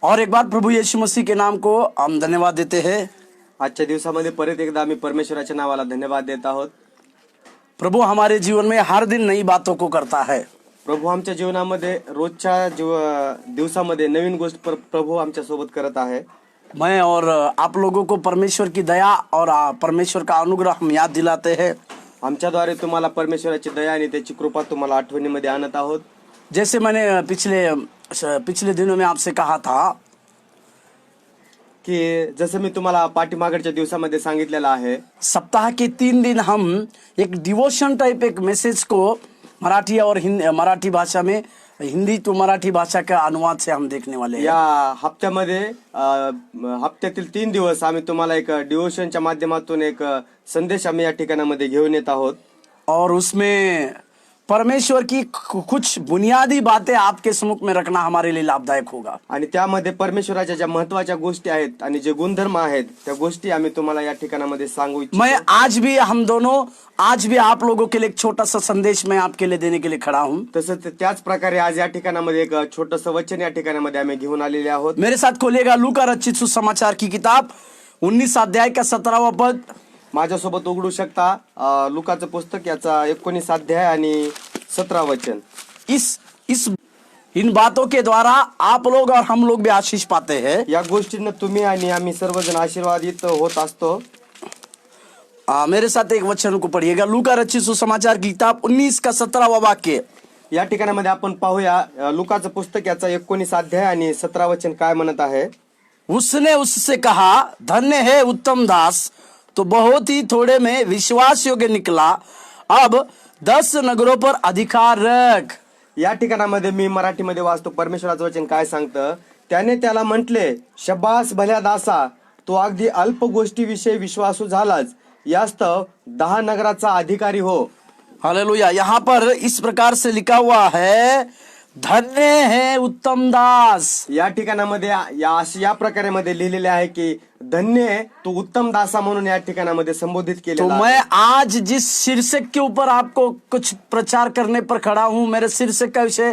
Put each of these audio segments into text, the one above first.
और एक बार प्रभु यीशु मसीह के नाम को हम धन्यवाद देते हैं। आजच्या दिवसामध्ये परत एकदा आम्ही परमेश्वराच्या नावाला धन्यवाद देत आहोत। प्रभु हमारे जीवन में हर दिन नई बातों को करता है। प्रभू आमच्या जीवनामध्ये रोजच्या दिवसामध्ये नवीन गोष्ट प्रभू आमच्या सोबत करत आहे। मैं और आप लोगों को परमेश्वर की दया और परमेश्वर का अनुग्रह हम याद दिलाते हैं। आमच्याद्वारे तुम्हाला परमेश्वराची दया आणि त्याची कृपा तुम्हाला आठवणीमध्ये आणत आहोत। जैसे मैंने पिछले दिनों में आपसे कहा था की जसं मी तुम्हाला पाठीमागच्या दिवसामध्ये सांगितलेलं आहे, सप्ताह के 3 दिन हम एक डिवोशन टाइप एक मैसेज को मराठी और मराठी भाषा में हिंदी तो मराठी भाषा का अनुवाद से हम देखने वाले हैं। या हप्त्यामध्ये हप्त्यातील 3 दिवस आम्ही तुम्हाला एक डिवोशनच्या माध्यमातून एक संदेश आम्ही या ठिकाणामध्ये घेऊन येत आहोत। और उसमें परमेश्वर की कुछ बुनियादी बातें आपके सम्मुख में रखना हमारे लिए लाभदायक होगा। आणि त्यामध्ये परमेश्वराच्या ज्या महत्त्वाच्या गोष्टी आहेत आणि जे गुणधर्म आहेत त्या गोष्टी आम्ही तुम्हाला या ठिकाणामध्ये सांगू इच्छितो। मैं आज भी आप लोगों के लिए एक छोटा सा संदेश मैं आपके लिए देने के लिए खड़ा हूँ। तसंच त्याच प्रकारे आज या ठिकाणामध्ये एक छोटंसं वचन या ठिकाणामध्ये आम्ही घेऊन आलेले आहोत। मेरे साथ खोलिएगा लूका रचित सुसमाचार की किताब 19 अध्याय का 17वां पद। माझ्यासोबत उघडू शकता लुकाचं पुस्तक याचा 19 अध्याय आणि 17 वचन। इन बातों के द्वारा आप लोग और हम लोग भी आशीष पाते हैं। या गोष्टींना तुम्ही आणि आम्ही सर्वजण आशीर्वादित होत असतो। मेरे साथ एक वचन को पढ़िएगा, लूका रचित सुसमाचार की किताब 19 का 17वां वाक्य। या ठिकाणामध्ये आपण पाहूया लुकाचं पुस्तक याचा 19 अध्याय आणि 17 वचन काय म्हणत आहे। उसने उससे कहा, धन्य है उत्तम दास, तो बहुत ही थोड़े में विश्वास योग्य निकला, अब 10 नगरों पर अधिकार रख। या ठिकाणामध्ये मी मराठीमध्ये वाचतो, परमेश्वराचं वचन काय सांगतं। त्याने त्याला म्हटले, शबास भल्या दासा, तो अगदी अल्प गोष्टीविषयी विश्वासू झालाच, यास्तव 10 नगराचा अधिकारी हो। हालेलुया। यहाँ पर इस प्रकार से लिखा हुआ है, धन्य है उत्तम दास। या ठिकाणामध्ये या प्रकारे मध्ये लिहिलेले आहे की धन्य तो उत्तम दासा म्हणून या ठिकाणामध्ये संबोधित केलेला तो आहे। मैं आज जिस शीर्षक के ऊपर आपको कुछ प्रचार करने पर खड़ा हूं, मेरे शीर्षक का विषय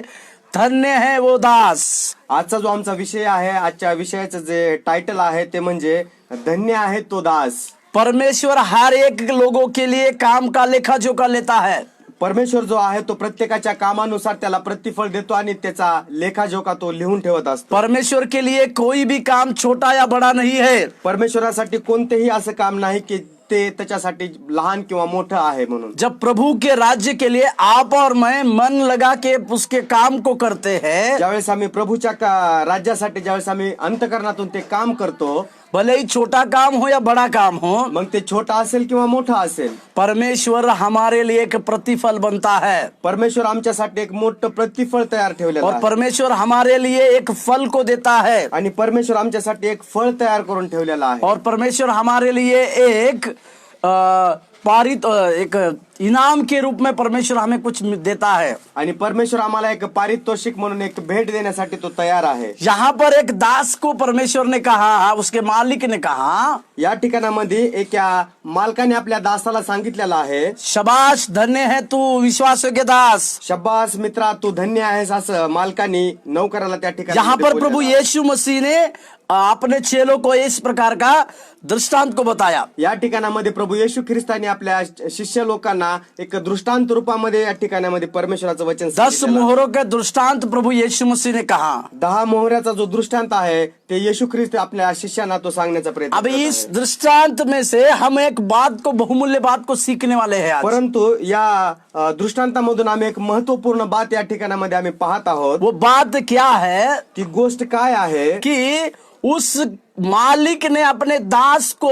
धन्य है वो दास। आजचा जो आमचा विषय आहे, आजच्या विषयाचं जे टायटल आहे ते म्हणजे धन्य आहे तो दास। परमेश्वर हर एक लोगों के लिए काम का लेखा जोखा लेता है। परमेश्वर जो आहे तो प्रत्येकाच्या कामानुसार त्याला प्रतिफळ देतो आणि त्याचा लेखाजोखा तो लिहून ठेवत असतो। परमेश्वर के लिए कोई भी काम छोटा या बड़ा नहीं है। परमेश्वरासाठी कोणतेही असं काम नाही की ते त्याच्यासाठी लहान किंवा मोठं आहे म्हणून। जब प्रभु के राज्य के लिए आप और मैं मन लगा के उसके काम को करते हैं, ज्यावेळेस आम्ही प्रभूच्या राज्यासाठी ज्यावेळेस आम्ही अंतःकरणातून ते काम करतो, भले ही छोटा काम हो या बड़ा काम हो, मग ते छोटा असेल किंवा मोठा असेल, परमेश्वर हमारे लिए एक प्रतिफल बनता है। परमेश्वर आमच्यासाठी एक मोठं प्रतिफळ तयार ठेवलेलं और आहे। परमेश्वर हमारे लिए एक फल को देता है। आणि परमेश्वर आमच्यासाठी एक फळ तयार करून ठेवलेलं आहे। और परमेश्वर हमारे लिए एक एक इनाम के रूप में परमेश्वर हमें कुछ देता है। आणि परमेश्वर आम्हाला एक पारितोषिक म्हणून एक भेट देण्यासाठी तो तयार आहे। यहाँ पर एक दास को परमेश्वर ने कहा, उसके मालिक ने कहा, या ठिकाणामध्ये एक मालकाने आपल्या दासाला सांगितलेलं आहे, शबाश धन्य है तू विश्वासयोग्य दास। शब्बास मित्रा तू धन्य आहेस, असं मालकाने नौकराला त्या ठिकाणी। यहाँ पर प्रभु यीशु मसीह ने अपने चेलों को इस प्रकार का दृष्टांत को बताया। या ठिकाणामध्ये प्रभु येशू ख्रिस्ताने आपल्या शिष्य लोकांना एक दृष्टांत रूपामध्ये या ठिकाणामध्ये परमेश्वराचं वचन 10 मोहरों के दृष्टांत प्रभु यीशु मसीह ने कहा। 10 मोहऱ्याचा जो दृष्टांत आहे ते येशू ख्रिस्त आपल्या शिष्यांना तो सांगण्याचा प्रयत्न अब इस दृष्टांत में से हम एक बात को, बहुमूल्य बात को सीखने वाले हैं आज। परंतु या दृष्टांतामधून आम्ही एक महत्वपूर्ण बात या ठिकाणामध्ये आम्ही पाहत आहोत। वो बात क्या है? ती गोष्ट काय आहे कि उस मालिक ने अपने दास को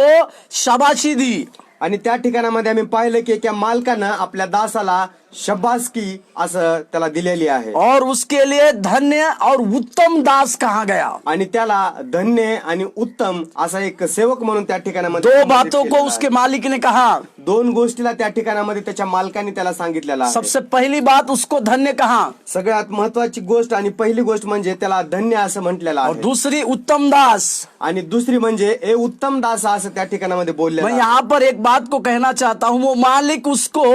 शाबाशी दी। आणि त्या ठिकाणामध्ये आम्ही पाहिलं की त्या मालकानं आपल्या दासाला शब्बासकी असं त्याला दिलेली आहे। और उसके लिए धन्य और उत्तम दास कहा गया। आणि त्याला धन्य आणि उत्तम असा एक सेवक म्हणून त्या ठिकाणामध्ये 2 बातों को उसके मालिक ने कहा। 2 गोष्टीला त्या ठिकाणामध्ये त्याच्या मालकाने त्याला सांगितलेलं आहे। सबसे पहली बात उसको धन्य कहा। सगळ्यात महत्वाची गोष्ट आणि पहिली गोष्ट म्हणजे त्याला धन्य असं म्हटलेलं और आहे। दूसरी उत्तम दास। आणि दुसरी म्हणजे ए उत्तम दास असं त्या ठिकाणामध्ये बोललेलं मैं आहे। यहाँ पर एक बात को कहना चाहता हूँ, वो मालिक उसको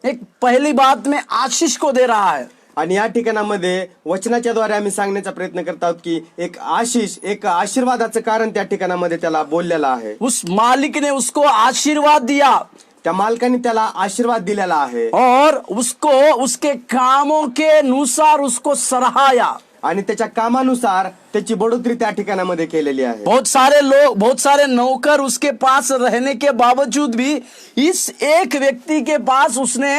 एक पहली बात में आशीष को दे रहा है। आणि या ठिकाणामध्ये वचनाच्या द्वारे आम्ही सांगण्याचा प्रयत्न करत आहोत की एक आशिष, एक आशीर्वादाचं कारण त्या ठिकाणामध्ये त्याला बोललेलं आहे. उस मालिक ने उसको आशीर्वाद दिया त्या मालकाने त्याला आशीर्वाद दिलेला आहे और उसको उसके कामों के अनुसार उसको सराहाया. आणि त्याच्या कामानुसार त्याची बढोतरी त्या ठिकाणामध्ये केलेली आहे. बहुत सारे लोग, बहुत सारे नौकर उसके पास रहने के बावजूद भी इस एक व्यक्ति के पास उसने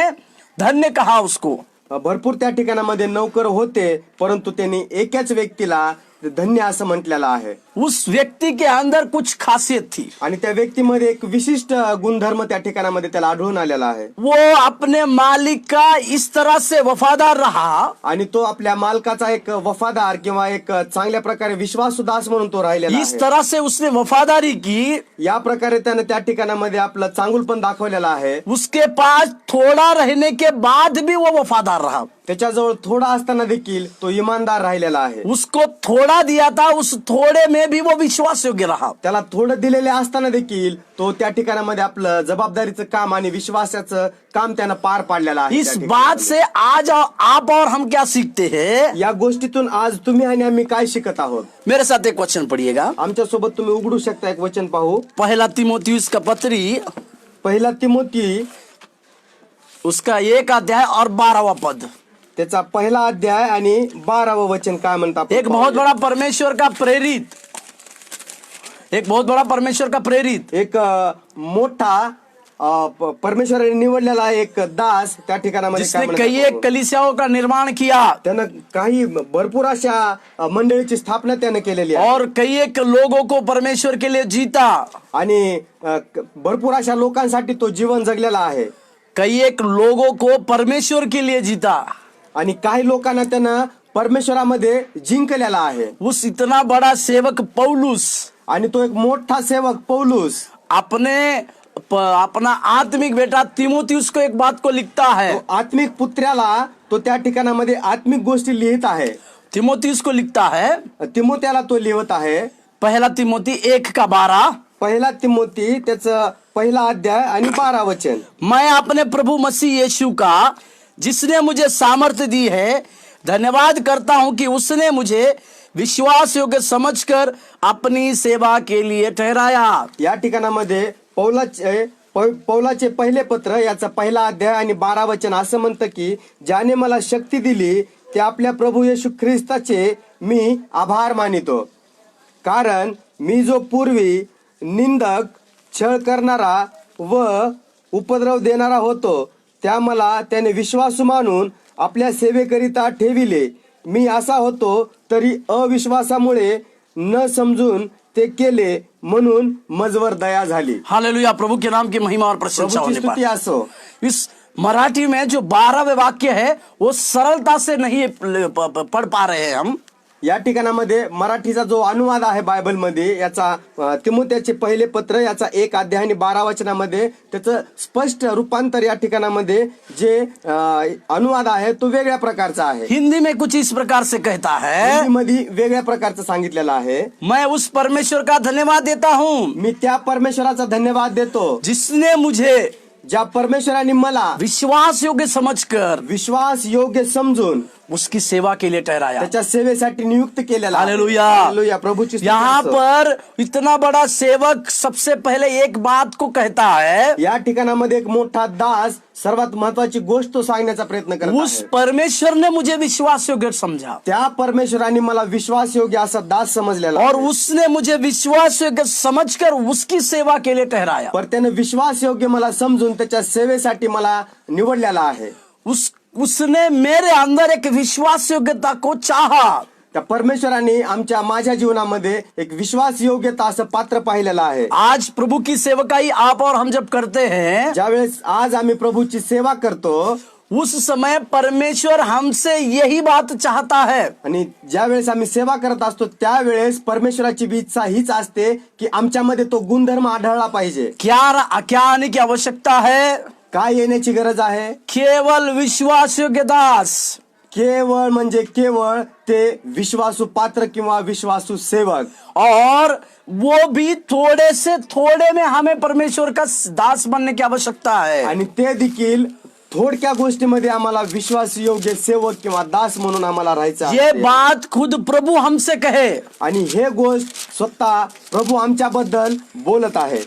धन्य कहा उसको. भरपूर त्या ठिकाणामध्ये नौकर होते, परंतु त्यांनी एकाच व्यक्तीला धन्य असं म्हटलेलं आहे. उस व्यक्ति के अंदर कुछ खासियत थी. आणि त्या व्यक्तीमध्ये एक विशिष्ट गुणधर्म त्या ठिकाणामध्ये त्याला आढळून आलेला आहे. वो अपने मालिक का इस तरह से वफादार रहा आणि तो आपल्या मालकाचा एक वफादार किंवा एक चांगल्या प्रकारे विश्वासुदास म्हणून तो राहिलेला इस आहे. तरह से उसने वफादारी की. या प्रकारे त्यानं त्या ठिकाणामध्ये आपलं चांगुलपण दाखवलेलं आहे. उसके पास थोड़ा रहने के बाद भी वो वफादार रहा. त्याच्याजवळ थोडा असताना देखील तो इमानदार राहिलेला आहे. उसको थोड़ा दिया था, उस थोड़े में भी वो विश्वास योग्य रहा. त्याला थोडं दिलेले असताना देखील तो त्या ठिकाणामध्ये आपलं जबाबदारीचं काम आणि विश्वासाचं काम त्यानं पार पाडलेलं आहे. इस त्या बात ठिकाणामध्ये. से आज आप और हम क्या सीखते हैं? या गोष्टीतून आज तुम्ही आणि आम्ही काय शिकत आहोत? मेरे साथ एक वचन पढ़िएगा. आमच्या सोबत तुम्ही उघडू शकता, एक वचन पाहू. पहला तिमोथियुस का पत्री, पहिला तिमोथी उसका 1 अध्याय और 12वां पद. त्याचा पहिला अध्याय आणि 12वं वचन काय म्हणतात? एक बहुत बड़ा परमेश्वर का प्रेरित, एक बहुत बड़ा परमेश्वर का प्रेरित, एक मोठा परमेश्वराने निवडलेला एक दास त्या ठिकाणामध्ये काय जिसने कई म्हणतात? एक कलीसियाओं का निर्माण किया त्यानं काही भरपूर अशा मंडळीची स्थापना त्यानं केलेली आहे. और कई एक लोगों को परमेश्वर के लिए जीता. आणि भरपूर अशा लोकांसाठी तो जीवन जगलेला आहे. कई एक लोगों को परमेश्वर के लिए जीता. आणि काही लोकांना त्यानं परमेश्वरामध्ये जिंकलेला आहे. उस इतना बड़ा सेवक पौलुस आणि तो एक मोठा सेवक पौलुस अपना आत्मिक बेटा तिमोथियुस को एक बात को लिखता है. तो आत्मिक पुत्र्याला तो त्या ठिकाणामध्ये आत्मिक गोष्टी लिहित आहे. तिमोथियुस को लिखता है. तिमोथ्याला तो लिहत आहे. पहला तिमोथी 1:12. पहिला तिमोथी त्याचं पहिला अध्याय आणि 12 वचन. मैं अपने प्रभु मसीह यीशु का जिसने मुझे सामर्थ्य दी है धन्यवाद करता हूं कि उसने मुझे विश्वास योग्य समझकर अपनी सेवा के लिए ठहराया. या ठिकाणामध्ये पौलाचे पहिले पत्र याचा पहिला अध्याय आणि 12 वचन असं म्हणतं की ज्याने मला शक्ती दिली ते आपल्या प्रभू येशू ख्रिस्ताचे मी आभार मानितो. कारण मी जो पूर्वी निंदक, छळ करणारा व उपद्रव देणारा होतो त्या मला त्याने विश्वासू मानून आपल्या सेवेकरिता ठेविले. मी असा होतो तरी अविश्वासामुळे न समजून ते केले म्हणून मजवर दया झाली. हालेलुया. प्रभु के नाम की महिमा और प्रशंसा प्रभूची होने स्तुती पाए. असो. इस मराठी में जो 12वें वाक्य है वो सरलता से नहीं पढ़ पा रहे हैं हम. या ठिकाणामध्ये मराठीचा जो अनुवाद आहे बायबल मध्ये याचा तिमोथेचे पहिले पत्र याचा 1 अध्याय आणि 12 वचनामध्ये त्याचं स्पष्ट रूपांतर या ठिकाणामध्ये जे अनुवाद आहे तो वेगळ्या प्रकारचा आहे. हिंदी में कुछ इस प्रकार से कहता है, हिंदीमध्ये वेगळ्या प्रकारचं सांगितलेलं आहे. मैं उस परमेश्वर का धन्यवाद देता हूँ मी त्या परमेश्वराचा धन्यवाद देतो जिसने मुझे ज्या परमेश्वराने मला विश्वास योग्य समझकर विश्वास योग्य समजून उसकी सेवा के लिए ठहराया. त्याच्या सेवेसाठी नियुक्त केलेला आहे. हालेलुया. हालेलुया. प्रभूची स्तुती यहाँ असो. पर इतना बड़ा सेवक सबसे पहले एक बात को कहता है, या ठिकाणामध्ये एक मोठा दास सर्वात महत्वाची गोष्ट तो सांगण्याचा प्रयत्न करत उस आहे. परमेश्वर ने मुझे विश्वास योग्य समझा त्या परमेश्वराने मला विश्वास योग्य असा दास समजलेला और आहे. उसने मुझे विश्वास योग्य समझकर उसकी सेवा के लिए ठहराया. पर त्याने विश्वास योग्य मला समजून त्याच्या सेवेसाठी मला निवडलेला आहे. उसने मेरे अंदर एक विश्वास योग्यता को चाहा. त्या परमेश्वराने माझ्या जीवनामध्ये एक विश्वास योग्यता असं पात्र पाहिलेलं आहे. आज प्रभु की सेवकाई आप और हम जब करते हैं, ज्यावेळेस आज आम्ही प्रभूची सेवा करतो उस समय परमेश्वर हमसे यही बात चाहता है. आणि ज्यावेळेस आम्ही सेवा करत असतो त्यावेळेस परमेश्वराची बी इच्छा हीच असते की आमच्यामध्ये तो गुणधर्म आढळला पाहिजे. क्या आने की आवश्यकता है? काय येण्याची गरज आहे? केवल विश्वास योग्य दास. केवळ म्हणजे केवळ ते विश्वासू पात्र किंवा विश्वासू सेवक. और वो भी थोड़े से थोड़े में हमें परमेश्वर का दास बनने की आवश्यकता है. आणि ते देखील थोडक्या गोष्टीमध्ये आम्हाला विश्वासयोग्य सेवक किंवा दास म्हणून आम्हाला राहायचं ये आहे. बात खुद प्रभु हमसे कहे, आणि हे गोष्ट स्वतः प्रभु आमच्याबद्दल बोलत आहे.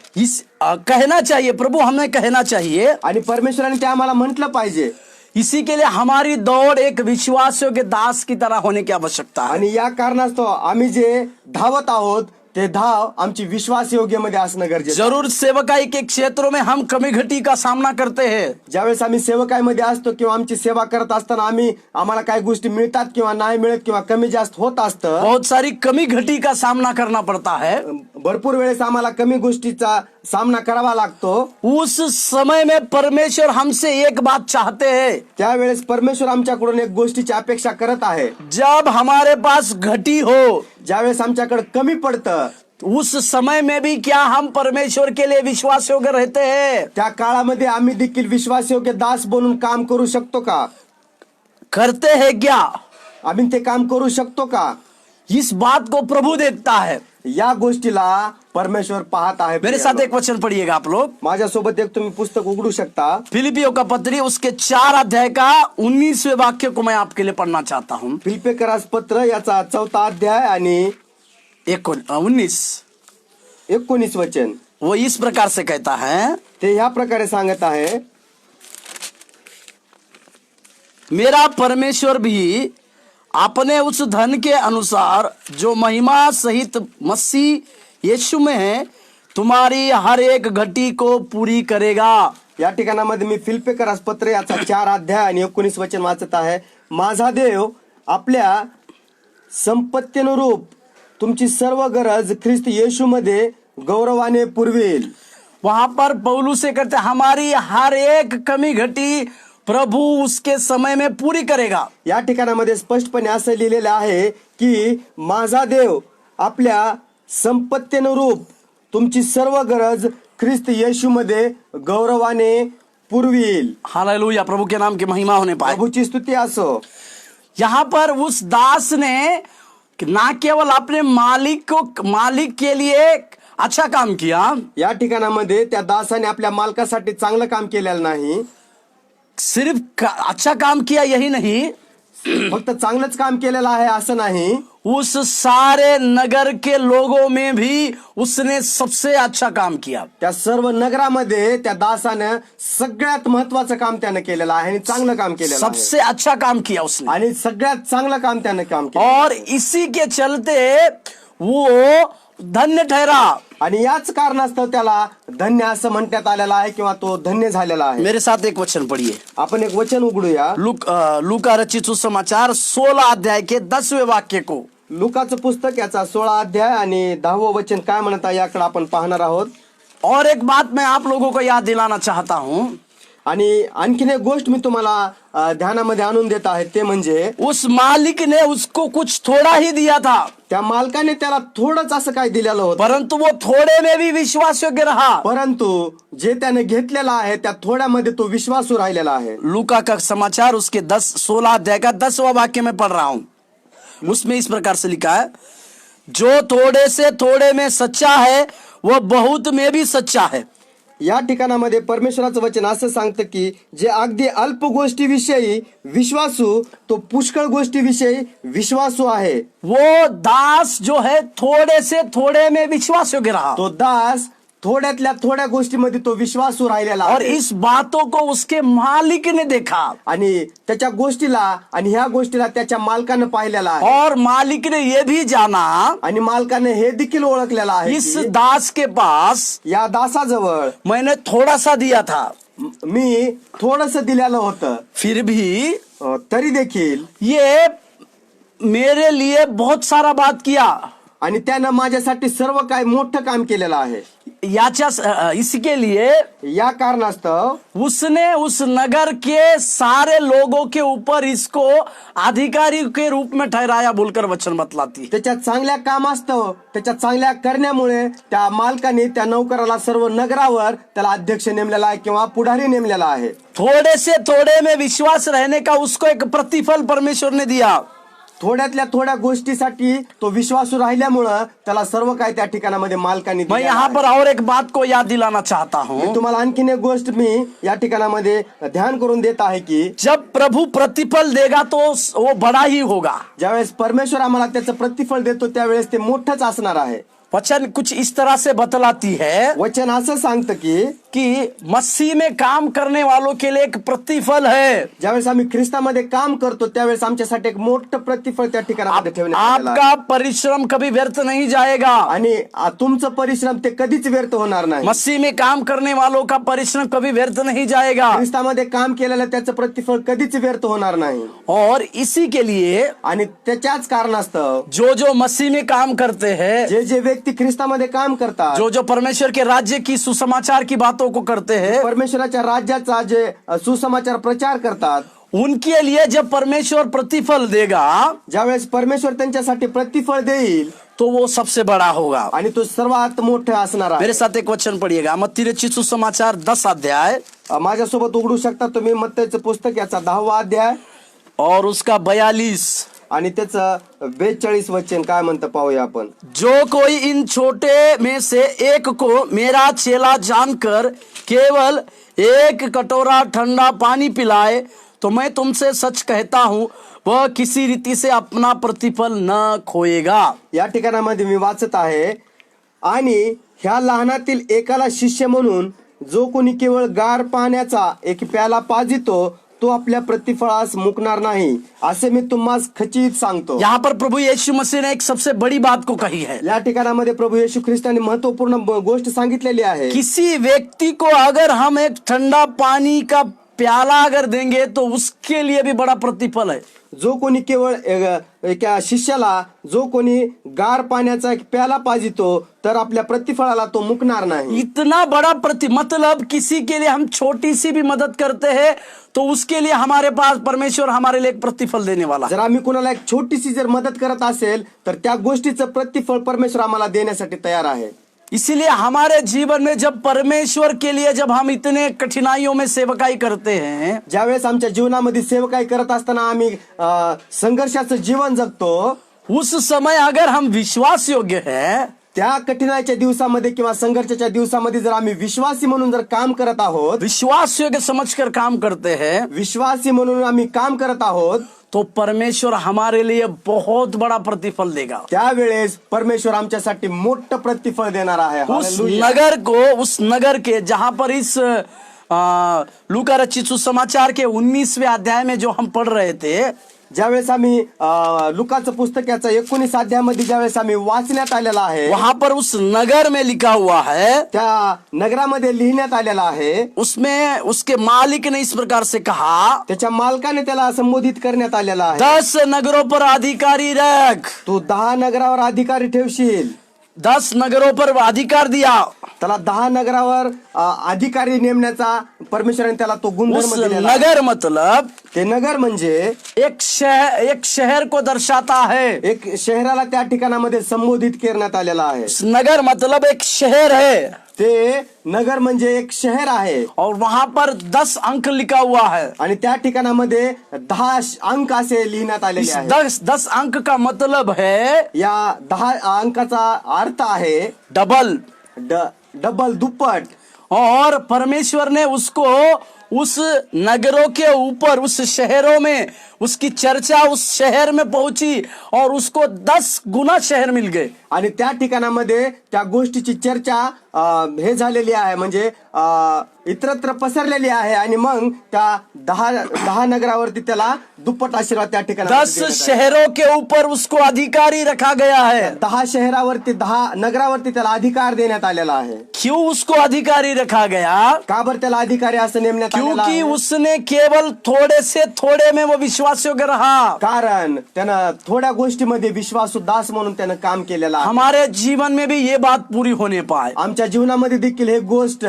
कहना चाहिए, प्रभु हमें कहना चाहिए. आणि परमेश्वराने ते आम्हाला म्हटलं पाहिजे. इसी के लिए हमारी दौड़ एक विश्वासियों के दास की तरह होने की आवश्यकता है. आणि या कारणास्तव आम्ही जे धावत आहोत ते धाव आमची विश्वास योग्य मध्ये असणं गरजेचं आहे. जरूर सेवकाई के क्षेत्रों में हम कमी घटी का सामना करते हैं. ज्यावेळेस आम्ही सेवकाईमध्ये असतो किंवा आमची सेवा करत असताना आम्हाला काही गोष्टी मिळतात किंवा नाही मिळत किंवा कमी जास्त होत असतं. बहुत सारी कमी घटी का सामना करना पड़ता है. भरपूर वेळेस आम्हाला कमी गोष्टीचा सामना करावा लागतो. उस समय में परमेश्वर हमसे एक बात चाहते हैं. त्यावेळेस परमेश्वर आमच्याकडून एक गोष्टीची अपेक्षा करत आहे. जब हमारे पास घटी हो, ज्यावेळेस आमच्याकडे कमी पडतं उस समय में भी क्या हम परमेश्वर के लिए विश्वास योग्य रहते हैं? त्या काळामध्ये आम्ही देखील विश्वासयोग्य दास बनून काम करू शकतो का? करते हैं क्या? आम्ही ते काम करू शकतो का? इस बात को प्रभु देखता है. या गोष्टीला परमेश्वर पाहत आहे. मेरे साथ एक वचन पढ़िएगा आप लोग. माझ्यासोबत एक तुम्ही पुस्तक उघडू शकता. फिलिपियों का पत्री उसके 4 अध्याय का 19वें वाक्य को मैं आपके लिए पढ़ना चाहता हूँ. फिलिप्पियरास पत्र याचा 4था अध्याय आणि 19 वचन. वो इस प्रकार से कहता है, ते ह्या प्रकारे सांगत आहे, मेरा परमेश्वर भी अपने उस धन के अनुसार जो महिमा सहित मसीह यीशु में है तुम्हारी हर एक घटी को पूरी करेगा. या ठिकाणामध्ये मी फिलिप्पियरास पत्र याचा 4 अध्याय आणि 19 वचन वाचत आहे. माझा देव आपल्या संपत्तीनुरूप तुमची सर्व गरज ख्रिस्त येशू मध्ये गौरवाने पुरवेल. वहां पर पौलुस से कहते हमारी हर एक कमी घटी प्रभु उसके समय में पूरी करेगा. या ठिकाणामध्ये स्पष्टपणे असं लिहिलेलं आहे की माझा देव आपल्या संपत्तीनुरूप तुमची सर्व गरज ख्रिस्त येशू मध्ये गौरवाने पुरवेल. हालेलुया, प्रभु के नाम की महिमा होने पाए. प्रभुची स्तुती असो. यहाँ पर उस दास ने ना केवल अपने मालिक के लिए अच्छा काम किया, या ठिकाणामध्ये त्या दासाने आपल्या मालकासाठी चांगलं काम केलेलं नाही. सिर्फ अच्छा काम किया यही नहीं, फक्त चांगलंच काम केलेलं आहे असं नाही. उस सारे नगर के लोगों में भी उसने सबसे अच्छा काम किया. त्या सर्व नगरामध्ये त्या दासानं सगळ्यात महत्वाचं काम त्यानं केलेलं आहे आणि चांगलं काम केलेलं आहे. सबसे अच्छा काम किया उसने. आणि सगळ्यात चांगलं काम त्यानं काम केलं. और इसी के चलते वो धन्य ठहरा. आणि याच कारणास्तव त्याला धन्य असं म्हणण्यात आलेलं आहे किंवा तो धन्य झालेला आहे. मेरे साथ एक वचन पढ़िए. आपण एक वचन उघडूया. लूका रचित सुसमाचार 16 अध्याय के 10वें वाक्य को. लुकाचं पुस्तक याचा 16 अध्याय आणि 10वं वचन काय म्हणत आहे याकडे आपण पाहणार आहोत. और एक बात मैं आप लोगों को याद दिलाना चाहता हूं. आणि आणखीन एक गोष्ट मी तुम्हाला ध्यानामध्ये आणून देत आहे ते म्हणजे उस मालिक ने उसको कुछ थोड़ा ही दिया था, त्या मालकाने त्याला थोडंच असं काय दिलेलं होतं. परंतु वो थोड़े में भी विश्वास योग्य रहा. परंतु जे त्याने घेतलेलं आहे त्या थोड्यामध्ये तो विश्वासू राहिलेला आहे. लूका का समाचार उसके 16 अध्याय का 10वां वाक्य में पढ़ रहा हूं. उसमें इस प्रकार से लिखा है, जो थोड़े से थोड़े में सच्चा है वह बहुत में भी सच्चा है. या ठिकाणामध्ये परमेश्वराचं वचन असं सांगतं की जे अगदी अल्प गोष्टीविषयी विश्वासू तो पुष्कळ गोष्टीविषयी विश्वासू आहे. वो दास जो है थोड़े से थोड़े में विश्वास योग्य रहा. तो दास थोड्यातल्या थोड्या गोष्टीमध्ये तो विश्वासू राहिलेला और आहे. इस बातों को उसके मालिक ने देखा. आणि त्याच्या गोष्टीला आणि ह्या गोष्टीला त्याच्या मालकानं पाहिलेला आहे. और मालिक ने ये भी जाना आणि मालकाने हे देखील ओळखलेलं आहे इस की दास के पास या दासाजवळ मैंने थोड़ा सा दिया था, मी थोडस दिलेलं होतं, फिर भी तरी देखील ये मेरे लिए बहुत सारा बात किया. आणि त्यानं माझ्यासाठी सर्व काय मोठं काम केलेलं आहे. इसके लिए या कारणास्तव उसने उस नगर के सारे लोगों के ऊपर इसको अधिकारी के रूप में ठहराया बोलकर वचन बतलाती है. त्याच्या चांगल्या कामास्तव त्याच्या चांगल्या करण्यामुळे त्या मालकाने त्या नौकराला सर्व नगरावर त्याला अध्यक्ष नेमलेला आहे किंवा पुढारी नेमलेला आहे. थोड़े से थोड़े में विश्वास रहने का उसको एक प्रतिफल परमेश्वर ने दिया. थोड्यातल्या थोड्या गोष्टीसाठी तो विश्वासू राहिल्यामुळं त्याला सर्व काही त्या ठिकाणामध्ये मालकांनी मैं दिलेलं यहाँ आहे. पर और एक बात को याद दिलाना चाहता मी हूँ। तुम्हाला आणखीन एक गोष्ट मी या ठिकाणामध्ये ध्यान करून देत आहे की जब प्रभु प्रतिफल देगा तो वो बड़ा ही होगा। ज्यावेळेस परमेश्वर आम्हाला त्याचं प्रतिफल देतो त्यावेळेस ते मोठंच असणार आहे. वचन कुछ इस तरह से बतलाती है वचन असं सांगतं की मसीह में काम करने वालों के लिए एक प्रतिफल है। ज्यावेळेस आम्ही ख्रिस्तामध्ये काम करतो त्यावेळेस आमच्यासाठी एक मोठं प्रतिफल त्या ठिकाणामध्ये ठेवण्यात आलेलं आहे. आपका परिश्रम कभी व्यर्थ नहीं जाएगा। आणि तुमचं परिश्रम ते कधीच व्यर्थ होणार नाही. मसीह में काम करने वालों का परिश्रम कभी व्यर्थ नहीं जाएगा। ख्रिस्तामध्ये काम केलेलं त्याचं प्रतिफल कधीच व्यर्थ होणार नाही. और इसी के लिए आणि त्याच्याच कारणास्तव जो जो मसीह में काम करते हैं, जे जे व्यक्ती ख्रिस्तामध्ये काम करतात, जो जो परमेश्वर के राज्य की सुसमाचार की बातों को करते हैं, परमेश्वराच्या राज्याचा जे सुसमाचार प्रचार करतात, उनके लिए जब परमेश्वर प्रतिफल देगा ज्यावेळेस परमेश्वर त्यांच्यासाठी प्रतिफल देईल तो वो सबसे बड़ा होगा। आणि तो सर्वात मोठं असणार आहे. मेरे साथ एक वचन पढ़िएगा, मत्ती रचित सुसमाचार 10 अध्याय माझ्यासोबत उघडू शकता तुम्ही मत्तईचं पुस्तक याचा 10वा अध्याय और उसका 42 आणि त्याचं 42 वचन काय म्हणतं पाहूया आपण. जो कोई इन छोटे में से एक को मेरा चेला जानकर केवल एक कटोरा ठंडा पानी पिलाए तो मैं तुमसे सच कहता हूं वह किसी रीति से अपना प्रतिफल न खोएगा। या ठिकाणामध्ये मी वाचत आहे, आणि ह्या लहानातील एकाला शिष्य म्हणून जो कोणी केवळ गार पाण्याचा एक प्याला पाजितो तो आपल्या प्रतिफळास मुकणार नाही, असे मी तुम्हास खचित सांगतो. यहाँ पर प्रभु यीशु मसीह ने एक सबसे बड़ी बात को कही है। या ठिकाणामध्ये प्रभु येशू ख्रिस्ताने महत्वपूर्ण गोष्ट सांगितलेली आहे. किसी व्यक्ति को अगर हम एक ठंडा पानी का प्याला अगर देंगे तो उसके लिए भी बड़ा प्रतिफल है। जो कोणी केवळ एका शिष्याला जो कोणी गार पाण्याचा एक प्याला पाजितो तर आपल्या प्रतिफळाला तो मुकणार नाही. इतना बड़ा मतलब किसी के लिए हम छोटी सी भी मदद करते हैं तो उसके लिए हमारे पास परमेश्वर हमारे लिए एक प्रतिफल देने वाला है। जर आम्ही कुणाला एक छोटीशी जर मदत करत असेल तर त्या गोष्टीचं प्रतिफल परमेश्वर आम्हाला देण्यासाठी तयार आहे. इसीलिए हमारे जीवन में जब परमेश्वर के लिए जब हम इतने कठिनाइयों में सेवकाई करते हैं, ज्यावेळेस आमच्या जीवनामध्ये सेवकाई करत असताना आम्ही संघर्षाचं जीवन जगतो, उस समय अगर हम विश्वास योग्य है, त्या कठिनाईच्या दिवसामध्ये किंवा संघर्षाच्या दिवसामध्ये जर आम्ही विश्वासी म्हणून जर काम करत आहोत, विश्वास योग्य समझकर काम करते हैं, विश्वासी म्हणून आम्ही काम करत आहोत, तो परमेश्वर हमारे लिए बहुत बड़ा प्रतिफल देगा। त्यावेळेस परमेश्वर आमच्यासाठी मोठं प्रतिफल देणार आहे. उस नगर के जहां पर इस लूका रचित सुसमाचार के 19वें अध्याय में जो हम पढ़ रहे थे, ज्यावेळेस आम्ही लुकाचं पुस्तक याचा 19 अध्यायामध्ये ज्यावेळेस आम्ही वाचण्यात आलेला आहे, वहां पर उस नगर में लिखा हुआ है, त्या नगरामध्ये लिहिण्यात आलेला आहे, उसमें उसके मालिक ने इस प्रकार से कहा, त्याच्या मालकाने त्याला संबोधित करण्यात आलेला आहे, 10 नगरों पर अधिकारी रख, तू 10 नगरावर अधिकारी ठेवशील. 10 नगरों पर अधिकार दिया। त्याला 10 नगरावर अधिकारी नेमण्याचा परमेश्वराने त्याला तो गुणधर्म उस दिलेला आहे. नगर मतलब ते नगर म्हणजे एक शहर को दर्शाता है। एक शहराला त्या ठिकाणामध्ये संबोधित करण्यात आलेला आहे. उस नगर मतलब एक शहर है, ते नगर म्हणजे एक शहर आहे, और वहां पर 10 अंक लिखा हुआ है। आणि त्या ठिकाणामध्ये 10 अंक असे लिहिण्यात आलेले इस आहेत. 10 अंक का मतलब है या 10 अंकाचा अर्थ आहे डबल। डबल, दुप्पट. और परमेश्वर ने उसको उस नगरों के ऊपर, उस शहरों में उसकी चर्चा उस शहर में पहुंची और उसको 10 गुना शहर मिल गए. आणि त्या ठिकाणामध्ये त्या गोष्टीची चर्चा हे झालेली आहे, म्हणजे इतरत्र पसरलेली आहे, आणि मग त्या 10 नगरावरती त्याला दुप्पट आशीर्वाद त्या ठिकाणी 10 शहरों के ऊपर उसको अधिकारी रखा गया है. 10 शहरावरती 10 नगरावरती त्याला अधिकार देण्यात आलेला आहे. क्यों उसको अधिकारी रखा गया? का बरं त्याला अधिकारी असं नेमण्यात आलेलं क्योंकि आहे? उसने केवल थोड़े से थोड़े में वो विश्वास योग्य रहा. कारण त्यानं थोड्या गोष्टीमध्ये विश्वासू दास म्हणून त्यानं काम केलेलं आहे. हमारे जीवन में भी ये बात पूरी होने पाए. आमच्या जीवनामध्ये देखील हे गोष्ट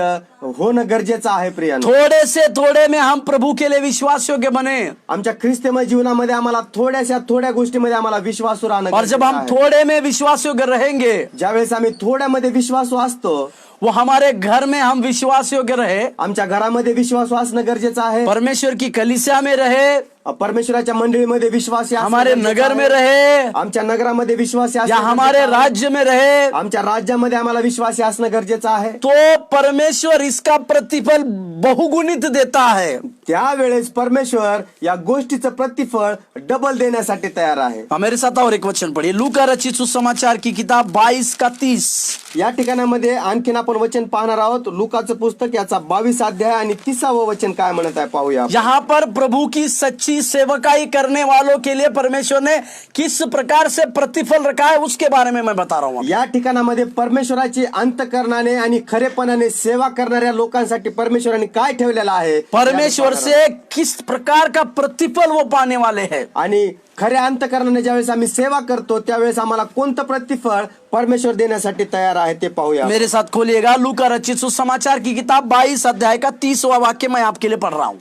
होणं गरजेचं आहे प्रियानो. थोड़े से थोड़े में हम प्रभु के लिए विश्वास योग्य बने. आमच्या ख्रिस्तीमय जीवनामध्ये आम्हाला थोड्या गोष्टीमध्ये आम्हाला विश्वासू राहणं और जब गरजेचं हम आहे. थोड़े में विश्वास योग्य रहेंगे, ज्यावेळेस आम्ही थोड्यामध्ये विश्वासू असतो, वो हमारे घर में हम विश्वास योग्य रहे, आमच्या घरामध्ये विश्वासू असणं गरजेचं आहे. परमेश्वर की कलीसिया में रहे, परमेश्वराच्या मंडळीमध्ये विश्वासी असणं हमारे गरजेचं नगर में आहे. रहे आमच्या नगरामध्ये विश्वासी या असणं हमारे गरजेचं आहे. राज्य में रहे, आमच्या राज्यामध्ये आम्हाला विश्वासी असणं गरजेचं आहे. तो परमेश्वर इसका प्रतिफल बहुगुणित देता है. त्यावेळेस परमेश्वर या गोष्टीचं प्रतिफळ डबल देण्यासाठी तयार आहे. मेरे साथ और एक वचन पढ़िए, लूका रचित सुसमाचार की किताब 22 का 30. या ठिकाणामध्ये आणखीन आपण वचन पाहणार आहोत. लुकाचं पुस्तक याचा 22 अध्याय आणि 30वा वचन काय म्हणत आहे पाहूया. यहाँ पर प्रभु की सच्ची सेवकाई करने वालों के लिए परमेश्वर ने किस प्रकार से प्रतिफल रखा है उसके बारे में मैं बता रहा हूँ. या ठिकाणामध्ये परमेश्वराची अंतःकरणाने आणि खरेपणाने सेवा करणाऱ्या लोकांसाठी परमेश्वराने काय ठेवलेलं आहे, परमेश्वर से किस प्रकार का प्रतिफल वो पाने वाले हैं. आणि खऱ्या अंतःकरणाने ज्यावेळेस आम्ही सेवा करतो त्यावेळेस आम्हाला कोणतं प्रतिफळ परमेश्वर देण्यासाठी तयार आहे ते पाहूया. मेरे साथ खोलिएगा लूका रचित सुसमाचार की किताब 22 अध्याय का 30वां वाक्य मैं आपके लिए पढ़ रहा हूं.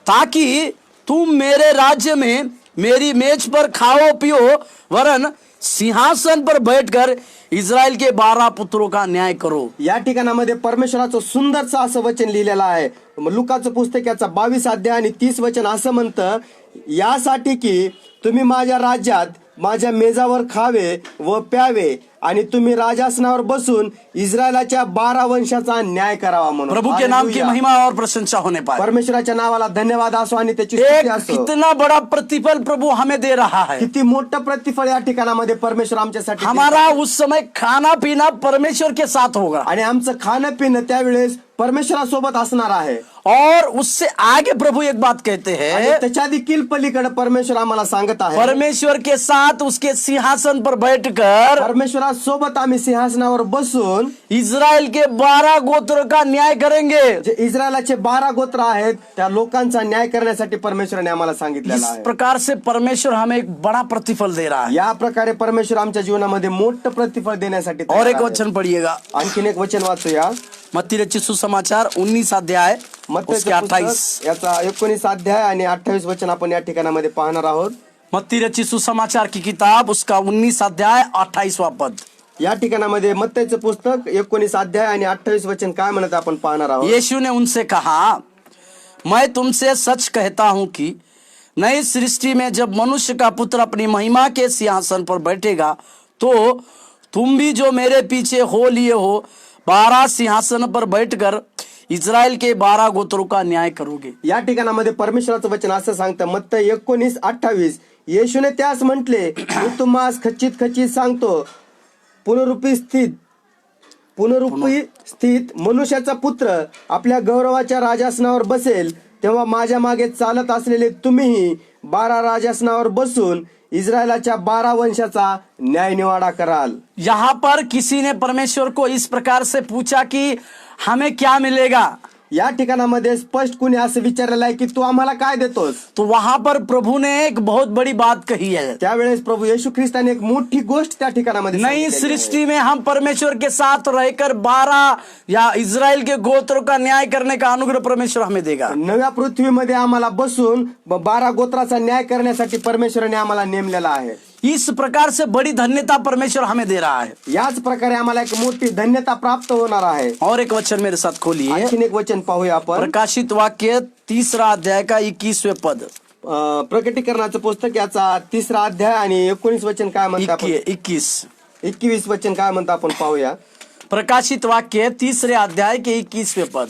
ताकि तुम मेरे राज्य में मेरी मेज पर खाओ पियो, वरन सिंहासन पर बैठकर इस्राएल के 12 पुत्रों का न्याय करो. या ठिकाणामध्ये परमेश्वराचं सुंदरचं असं वचन लिहिलेलं आहे. लुकाचं पुस्तक याचा 22 अध्याय आणि 30 वचन असं म्हणतं, यासाठी की तुम्ही माझ्या राज्यात माझ्या मेजावर खावे व प्यावे आणि तुम्ही राजासनावर बसून इस्रायलाच्या 12 वंशाचा न्याय करावा म्हणून. प्रभु के नाम की हालेलुया. महिमा और प्रशंसा होने पाए. परमेश्वराच्या नावाला धन्यवाद असो आणि त्याची स्तुती एक असो. कितना बड़ा प्रतिफल प्रभु हमें दे रहा है. किती मोठं प्रतिफळ या ठिकाणामध्ये परमेश्वर आमच्यासाठी हमारा देतो. उस समय खाना पीना परमेश्वर के साथ होगा आणि आमचं खाणं पिणं त्यावेळेस परमेश्वरासोबत असणार आहे. और उससे आगे प्रभु एक बात कहते आणि हैं, त्याच्या देखील पलीकडे परमेश्वर आम्हाला सांगत आहे, परमेश्वर के साथ उसके सिंहासन पर बैठकर परमेश्वरासोबत आम्ही सिंहासनावर बसून इस्राएल के 12 गोत्र का न्याय करेंगे. जे इस्रायलाचे 12 गोत्र आहेत त्या लोकांचा न्याय करण्यासाठी परमेश्वराने आम्हाला इस सांगितलेलं आहे. प्रकार से परमेश्वर हमें एक बड़ा प्रतिफल दे रहा है. या प्रकारे परमेश्वर आमच्या जीवनामध्ये मोठं प्रतिफळ देण्यासाठी तयार और एक आहे. वचन पढ़िएगा, आणखीन एक वचन वाचूया. मत्ती रचित सुसमाचार 19 अध्याय उसके मत्तईचं 28. पुस्तक याचा 19 अध्याय आणि 28 वचन आपण या ठिकाणामध्ये पाहणार आहोत. मत्ती रचित सुसमाचार की किताब उसका 19 अध्याय 28वां पद. या ठिकाणामध्ये मत्तईचं पुस्तक 19 अध्याय आणि 28 वचन काय म्हणत आपण पाहणार आहोत. यीशु ने उनसे कहा, मैं तुमसे सच कहता हूं कि नई सृष्टि में जब मनुष्य का पुत्र अपनी महिमा के सिंहासन पर बैठेगा तो तुम भी जो मेरे पीछे हो लिए हो 12 सिंहासन पर बैठकर इस्राएल के 12 गोत्रों का न्याय करोगे. या ठिकाणामध्ये परमेश्वराचं वचन असं सांगतं, मत्तई 19:28, येशूने त्यास म्हटले, मी तुम्हास खचित सांगतो, पुनरुपी स्थित मनुष्याचा पुत्र आपल्या गौरवाच्या राजासनावर बसेल तेव्हा माझ्या मागे चालत असलेले तुम्हीही 12 राजासनावर बसून इस्रायलाच्या 12 वंशाचा न्याय निवाडा कराल. यहाँ पर किसी ने परमेश्वर को इस प्रकार से पूछा कि हमें क्या मिलेगा. या ठिकाणामध्ये स्पष्ट कुणी असं विचारलेलं आहे की तू आम्हाला काय देतोस. तो वहां पर प्रभु ने एक बहुत बड़ी बात कही है. त्यावेळेस प्रभु येशू ख्रिस्ताने एक मोठी गोष्ट त्या ठिकाणामध्ये नई सांगितलेली आहे. सृष्टि में हम परमेश्वर के साथ रहकर 12 या इस्राएल के गोत्रों का न्याय करने का अनुग्रह परमेश्वर हमें देगा. नव्या पृथ्वीमध्ये आम्हाला बसून 12 गोत्राचा न्याय करण्यासाठी परमेश्वराने आम्हाला नेमलेला आहे. इस प्रकार से बड़ी धन्यता परमेश्वर हमें दे रहा है. याच प्रकारे आम्हाला एक मोठी धन्यता प्राप्त होणार आहे. और एक वचन मेरे साथ खोलिए, आणखीन एक वचन पाहूया आपण. प्रकाशित वाक्य 3 अध्याय का 21वें पद. प्रकटीकरणाचं पुस्तक याचा 3 अध्याय आणि 19 वचन काय म्हणतं आपण. 21 वचन काय म्हणतं आपण पाहूया. प्रकाशित वाक्य 3 अध्याय के 21वें पद.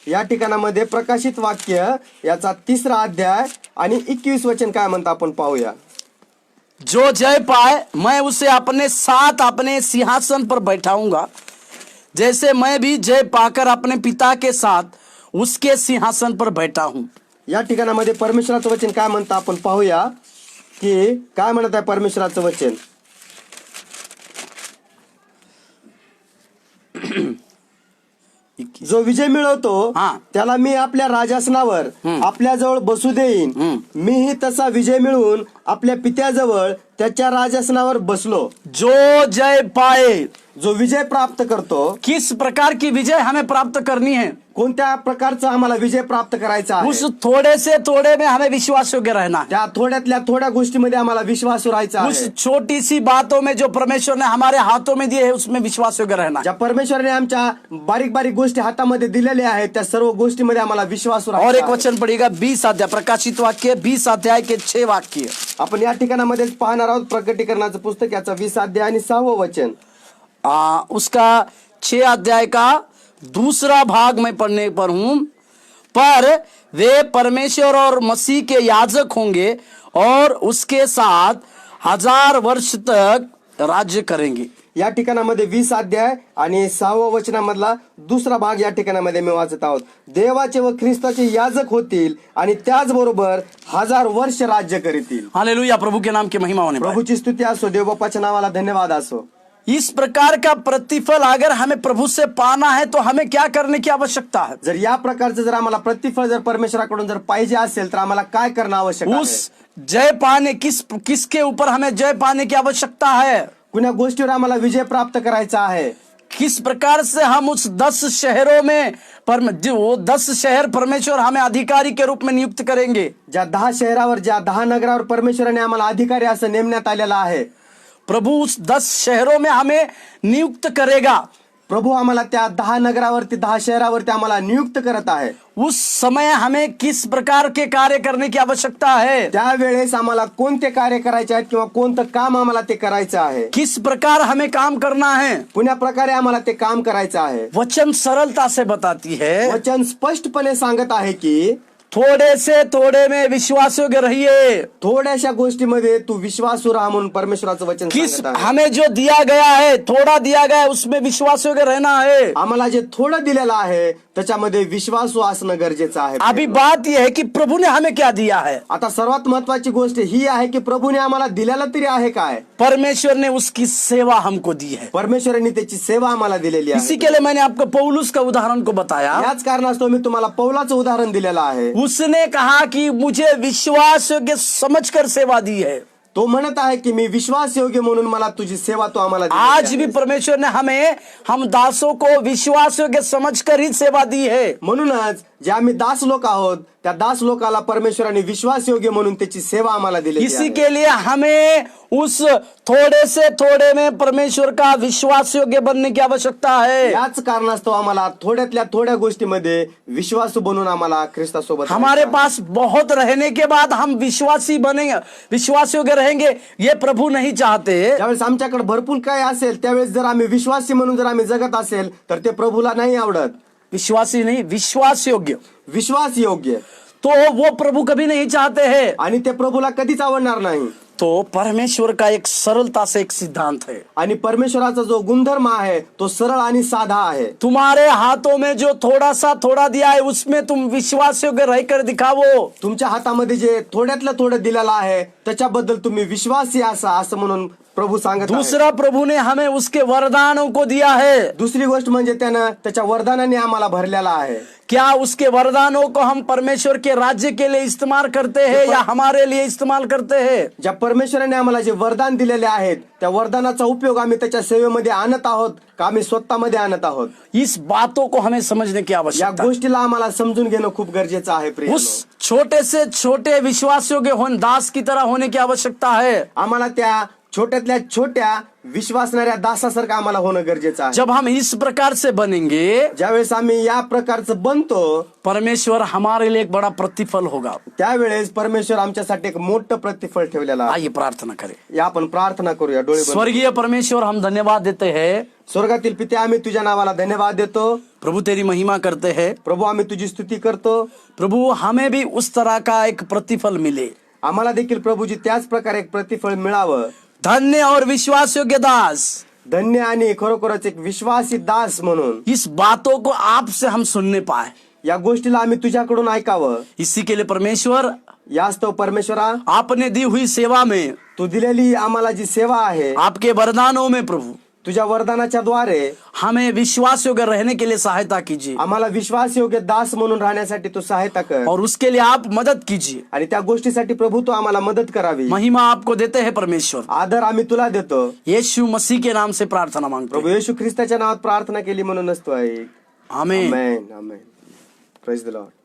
या ठिकाणामध्ये प्रकाशित वाक्य याचा 3 अध्याय आणि 21 वचन काय म्हणतं आपण पाहूया. जो जय पाए मैं उसे अपने साथ अपने सिंहासन पर बैठाऊंगा, जैसे मैं भी जय पाकर अपने पिता के साथ उसके सिंहासन पर बैठा हूं. या ठिकाणामध्ये परमेश्वराचं वचन काय म्हणतं आपण पाहूया की काय म्हणत आहे परमेश्वराचं वचन. जो विजय मिळवतो हा. त्याला मी आपल्या राजासनावर आपल्या जवळ बसू देईन. मीही तसा विजय मिळवून आपल्या पित्याजवळ त्याच्या राजासनावर बसलो. जो जय पाए जो विजय प्राप्त करतो, किस प्रकार की विजय हमें प्राप्त करनी है, कोणत्या प्रकारचा आम्हाला विजय प्राप्त करायचा उस आहे, थोड़े से थोड़े में हमें विश्वास योग्य रहना है। त्या थोड्यातल्या थोड्या गोष्टीमध्ये आम्हाला विश्वासू राहायचा उस आहे. छोटी सी बातों में जो परमेश्वर ने हमारे हाथों में दिए है उसमें विश्वास योग्य रहना है। ज्या परमेश्वराने आमच्या बारीक बारीक गोष्टी हातामध्ये दिलेल्या आहेत त्या सर्व गोष्टीमध्ये आम्हाला विश्वासू और एक राहायचा आहे. वचन पढ़िएगा 20 अध्याय, प्रकाशित वाक्य 20 अध्याय के 6 वाक्य। आपण या ठिकाणामध्ये पाहणार आहोत प्रकटीकरणाचं पुस्तक याचा 20 अध्याय आणि 6वं वचन. उसका 6 अध्याय का दूसरा भाग में पढ़ने पर हूं, पर वे परमेश्वर और मसीह के याजक होंगे और उसके साथ 1000 वर्ष तक राज्य करेंगे। या ठिकाणामध्ये 20 अध्याय आणि 6वं वचनामधला दुसरा भाग या ठिकाणामध्ये मी वाचत आहोत. देवाचे व ख्रिस्ताचे याजक होतील आणि त्याचबरोबर 1000 वर्ष राज्य करतील. हालेलुया, प्रभु के नाम की महिमा होने पाए। प्रभूची स्तुती असो, देव बाप्पाच्या नावाला धन्यवाद असो. इस प्रकार का प्रतिफल अगर हमें प्रभु से पाना है तो हमें क्या करने की आवश्यकता है? जर या प्रकारचं जर आम्हाला प्रतिफळ जर परमेश्वराकडून जर पाहिजे असेल तर आम्हाला काय करणं आवश्यक आहे? उस जय पाने किसके ऊपर हमें जय पाने की आवश्यकता है? कुण्या गोष्टीवर आम्हाला विजय प्राप्त करायचा आहे? किस प्रकार से हम उस 10 शहरों में वो 10 शहर परमेश्वर हमें अधिकारी के रूप में नियुक्त करेंगे। ज्या 10 शहरावर, ज्या 10 नगरावर परमेश्वराने आम्हाला अधिकारी असं नेमण्यात आलेलं आहे, प्रभु उस 10 शहरों में हमें नियुक्त करेगा। प्रभू आम्हाला त्या 10 नगरावरती, 10 शहरावरती आम्हाला नियुक्त करत आहे. उस समय हमें किस प्रकार के कार्य करने की आवश्यकता है? त्यावेळेस आम्हाला कोणते कार्य करायचे आहेत किंवा कोणतं काम आम्हाला ते करायचं आहे, किस प्रकार हमें काम करना है? कुण्या प्रकारे आम्हाला ते काम करायचं आहे. वचन सरलता से बताती है, वचन स्पष्टपणे सांगत आहे की थोड़े से थोड़े में विश्वास योग्य रहिए। थोड्याशा गोष्टीमध्ये तू विश्वासू राहा म्हणून परमेश्वराचं वचन किस सांगत आहे. हमें जो दिया गया है, थोड़ा दिया गया है, उसमें विश्वास योग्य रहना है। आम्हाला जे थोडं दिलेलं आहे त्याच्यामध्ये विश्वासू असणं गरजेचं आहे. अभी बात यह है कि प्रभु ने हमें क्या दिया है। आता सर्वात महत्वाची गोष्ट ही आहे की प्रभूने आम्हाला दिलेला तरी आहे काय? परमेश्वर ने उसकी सेवा हमको दी है। परमेश्वराने त्याची सेवा आम्हाला दिलेली इसी आहे. के लिए मैंने आपको पौलुस का उदाहरण को बताया। याच कारणास्तव मी तुम्हाला पौलाचं उदाहरण दिलेलं आहे. उसने कहा कि मुझे विश्वास योग्य समझकर सेवा दी है। तो म्हणत आहे की मी विश्वास योग्य म्हणून मला तुझी सेवा तो आम्हाला दिलेली आज आहे. भी परमेश्वर ने हम दासों को विश्वास योग्य समझकर ही सेवा दी है। म्हणूनच जे आम्ही दास लोक आहोत त्या दास लोकाला परमेश्वराने विश्वास योग्य म्हणून त्याची सेवा आम्हाला दिलेली इसी आहे. के लिए हमें उस थोड़े से थोड़े में परमेश्वर का विश्वास योग्य बनने की आवश्यकता है। याच कारणास्तव आम्हाला थोड्यातल्या थोड्या गोष्टीमध्ये विश्वासू बनून आम्हाला ख्रिस्तासोबत हमारे राहायचं आहे. पास बहुत रहने के बाद हम विश्वासी बनेंगे, विश्वास योग्य रहेंगे, ये प्रभु नहीं चाहते। ज्यावेळेस आमच्याकडे भरपूर काय असेल त्यावेळेस जर आम्ही विश्वासी म्हणून जर आम्ही जगत असेल तर ते प्रभूला नाही आवडत. विश्वासी नहीं, विश्वास योग्य, विश्वास योग्य तो वो प्रभु कभी नहीं चाहते हैं। आणि ते प्रभूला कधीच आवडणार नाही. तो परमेश्वर का एक सरलता से एक सिद्धांत है। आणि परमेश्वराचा जो गुणधर्म आहे तो सरळ आणि साधा आहे. तुम्हारे हाथों में जो थोड़ा दिया है उसमें तुम विश्वास योग्य रहकर दिखावो। तुमच्या हातामध्ये जे थोड्यातलं थोडं दिलेलं आहे त्याच्याबद्दल तुम्ही विश्वासी असा असं म्हणून प्रभू सांगत आहे. दूसरा, प्रभु ने हमें उसके वरदानों को दिया है। दुसरी गोष्ट म्हणजे त्यानं त्याच्या वरदानाने आम्हाला भरलेला आहे. क्या उसके वरदानों को हम परमेश्वर के राज्य के लिए इस्तेमाल करते हैं या हमारे लिए इस्तेमाल करते हैं? ज्या परमेश्वराने आम्हाला जे वरदान दिलेले आहेत त्या वरदानाचा उपयोग आम्ही त्याच्या सेवेमध्ये आणत आहोत का आम्ही स्वतःमध्ये आणत आहोत? इस बातों को हमें समझने की या आवश्यकता है। गोष्टीला आम्हाला समजून घेणं खूप गरजेचं आहे. प्रिय उस छोटे से छोटे विश्वास योग्य दास की तरह होने की आवश्यकता है। आम्हाला त्या छोट्यातल्या छोट्या विश्वासणाऱ्या दासासारखं आम्हाला होणं गरजेचं आहे. जब हम इस प्रकार से बनेंगे, ज्यावेळेस आम्ही या प्रकारचं बनतो परमेश्वर हमारे लिए एक बड़ा प्रतिफल होगा। त्यावेळेस परमेश्वर आमच्यासाठी एक मोठं प्रतिफळ ठेवलेलं आहे. आइए प्रार्थना करें। या आपण प्रार्थना करूया. डोळे बंद. स्वर्गीय परमेश्वर, हम धन्यवाद देते हैं। स्वर्गातील पिते, आम्ही तुझ्या नावाला धन्यवाद देतो. प्रभु तेरी महिमा करते हैं। प्रभू आम्ही तुझी स्तुती करतो. प्रभु हमें भी उस तरह का एक प्रतिफल मिले। आम्हाला देखील प्रभूजी त्याच प्रकारे एक प्रतिफळ मिळावं. धन्य और विश्वास योग्य दास, धन्य आणि खरोखरच एक विश्वासी दास म्हणून इस बातों को आपसे हम सुनने पाए, या गोष्टीला आम्ही तुझ्याकडून ऐकावं. इसी के लिए परमेश्वर यास्तव परमेश्वरा, आपने दी हुई सेवा में, तू दिलेली आम्हाला जी सेवा आहे, आपके वरदानों में प्रभु तुझ्या वरदानाच्या द्वारे हमें विश्वास योग्य रहने के लिए सहायता कीजिए आम्हाला विश्वास योग्य दास म्हणून राहण्यासाठी तू सहायता कर और उसके लिए आप मदद कीजिए। आणि त्या गोष्टीसाठी प्रभू तू आम्हाला मदत करावी। महिमा आपको देते हैं परमेश्वर, आदर आम्ही तुला देतो। यीशु मसीह के नाम से प्रार्थना मांगते प्रभू हैं। येशू ख्रिस्ताच्या नावात प्रार्थना केली म्हणून नसतो आहे। आमीन। Amen amen. Praise the Lord.